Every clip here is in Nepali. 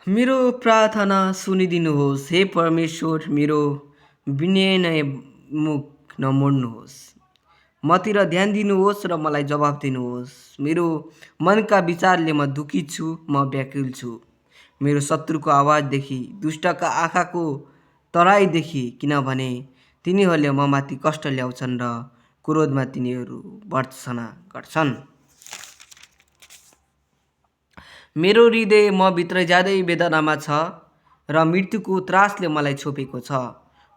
मेरो प्रार्थना सुनिदिनुहोस् हे परमेश्वर, मेरो विनय मुख नमोड्नुहोस्। मतिर ध्यान दिनुहोस् र मलाई जवाफ दिनुहोस्। मेरो मनका विचारले म दुखी छु, म व्याकुल छु। मेरो शत्रुको आवाजदेखि, दुष्टका आँखाको तराईदेखि, किनभने तिनीहरूले ममाथि कष्ट ल्याउँछन् र क्रोधमा तिनीहरू भर्त्सना गर्छन्। मेरो हृदय म भित्र ज्यादै वेदनामा छ र मृत्युको त्रासले मलाई छोपेको छ।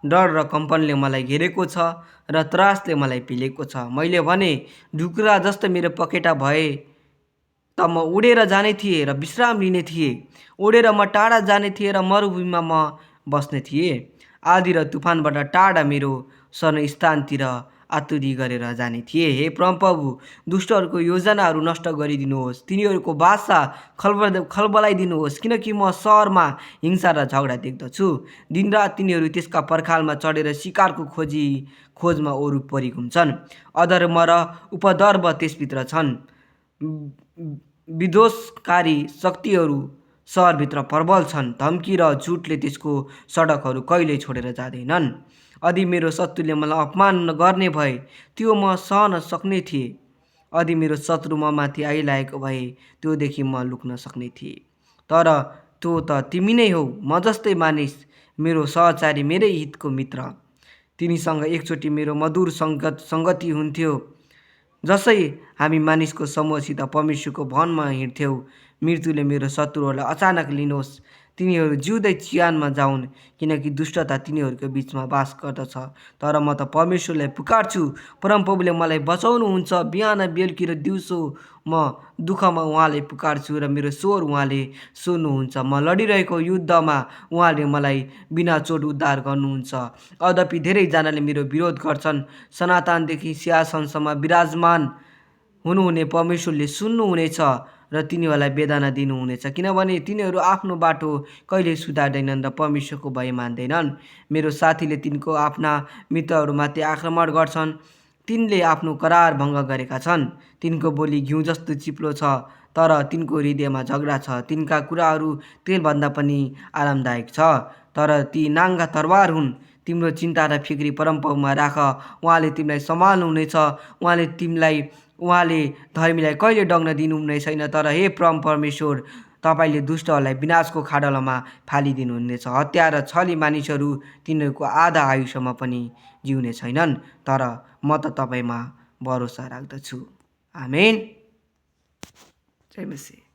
डर र कम्पनले मलाई घेरेको छ र त्रासले मलाई पिलेको छ। मैले भने, ढुकुरा जस्तो मेरो पखेटा भए त म उडेर जाने थिएँ र विश्राम लिने थिएँ। उडेर म टाढा जाने थिएँ र मरुभूमिमा म बस्ने थिएँ। आँधी र तुफानबाट टाढा मेरो शरण स्थानतिर आतुरी गरेर जाने थिएँ। हे परमप्रभु, दुष्टहरूको योजनाहरू नष्ट गरिदिनुहोस्। तिनीहरूको भाषा खलबलाइदिनुहोस्, किनकि म सहरमा हिंसा र झगडा देख्दछु। दिनरात तिनीहरू त्यसका पर्खालमा चढेर शिकारको खोजमा वरिपरि घुम्छन्। अधर्म र उपद्रव त्यसभित्र छन्। विध्वंसकारी शक्तिहरू सहरभित्र प्रबल छन्। धम्की र झुटले त्यसको सडकहरू कहिल्यै छोडेर जाँदैनन्। यदि मेरो शत्रुले मलाई अपमान गर्ने भए त्यो म सहन सक्ने थिएँ। यदि मेरो शत्रु ममाथि आइलागेको भए त्योदेखि म लुक्न सक्ने थिएँ। तर त्यो त तिमी नै हौ, म जस्तै मानिस, मेरो सहचारी, मेरै हितको मित्र। तिनीसँग एकचोटि मेरो मधुर सङ्गति हुन्थ्यो। जसै हामी मानिसको समूहसित परमेश्वरको भवनमा हिँड्थ्यौँ। मृत्युले मेरो शत्रुहरूलाई अचानक लिनुहोस्। तिनीहरू जिउँदै चिहानमा जाउन्, किनकि दुष्टता तिनीहरूको बिचमा बास गर्दछ। तर म त परमेश्वरलाई पुकार्छु। परमप्रभुले मलाई बचाउनुहुन्छ। बिहान बेलुकी र दिउँसो म दुःखमा उहाँलाई पुकार्छु र मेरो स्वर उहाँले सुन्नुहुन्छ। म लडिरहेको युद्धमा उहाँले मलाई बिना चोट उद्धार गर्नुहुन्छ। यद्यपि धेरैजनाले मेरो विरोध गर्छन्, सनातनदेखि सिंहासनसम्म विराजमान हुनुहुने परमेश्वरले सुन्नुहुनेछ र तिनीहरूलाई वेदना दिनुहुनेछ, किनभने तिनीहरू आफ्नो बाटो कहिल्यै सुधार्दैनन् र परमेश्वरको भय मान्दैनन्। मेरो साथीले तिनको आफ्ना मित्रहरूमाथि आक्रमण गर्छन्। तिनले आफ्नो करार भङ्ग गरेका छन्। तिनको बोली घिउ जस्तो चिप्लो छ, तर तिनको हृदयमा झगडा छ। तिनका कुराहरू तेलभन्दा पनि आरामदायक छ, तर ती नाङ्गा तरवार हुन्। तिम्रो चिन्ता र फिक्री परमप्रभुमा राख, उहाँले तिमीलाई सम्हाल्नुहुनेछ। उहाँले धर्मीलाई कहिले डग्न दिनुहुने छैन। तर हे परमेश्वर, तपाईँले दुष्टहरूलाई विनाशको खाडलमा फालिदिनुहुनेछ। हत्या र छली मानिसहरू तिनीहरूको आधा आयुष्यमा पनि जिउने छैनन्। तर म त तपाईँमा भरोसा राख्दछु। आमेन। जय मसीह।